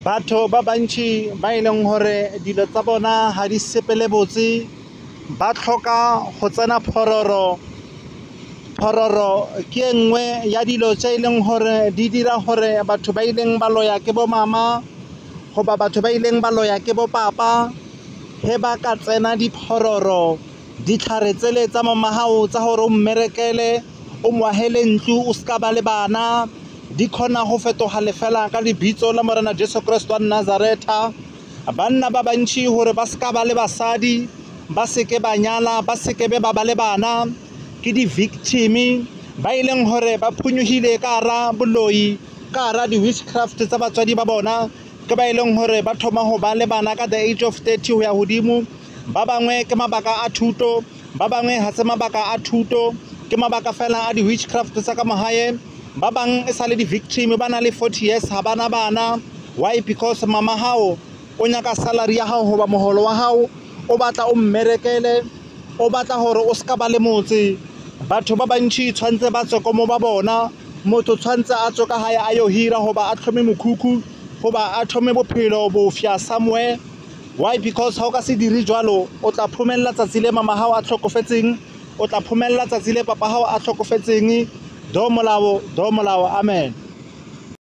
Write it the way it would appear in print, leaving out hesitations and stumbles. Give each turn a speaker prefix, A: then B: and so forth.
A: batho ba bantši ba ileng hore dilo tsa bona ha di sepele botse ba tlhoka go tsena phororo ke engwe ya dilo tse ileng hore di dira hore batho ba ileng ba loya ke bo mama goba batho ba ileng ba loya ke bo papa he ba ka tsena diphororo ditlhare tsele tsa mamahao tsa hore o mmerekele o moahele ntlu o ska ba le bana di khona go fetoga lefela ka lebitso la morena Jesu Kristo wa Nazareta. Banna ba bantši hore ba ska ba le basadi ba seke ba nyala ba seke ba ba le bana ke di victim ba ileng hore ba phunyuhile ka ra boloi ka ra di witchcraft tsa batswadi ba bona ke ba ileng hore ba thoma go ba le bana ka the age of 30 ho ya hodimo. Ba bangwe ke mabaka a thuto ba bangwe ha se mabaka a thuto ke mabaka fela a di witchcraft tsa ka mahae. Ba bang e sale di victim ba na le 40 years ha bana bana. Why? Because mama hao o nyaka salary ya hao hoba moholo wa hao o batla o mmerekele o batla hore o ska ba le motse. Batho ba bantši tshwantse ba tsokomo ba bona motho tshwantse a tsoka hae a yo hira hoba a tlhome mokhukhu hoba a thome bophelo bo fya somewhere. Why? Because ha o ka se dire jwalo o tla phomella tsatsi le mama hao a tlhokofetseng o tla phomella tsatsi le papa hao a tlhokofetseng do molao amen.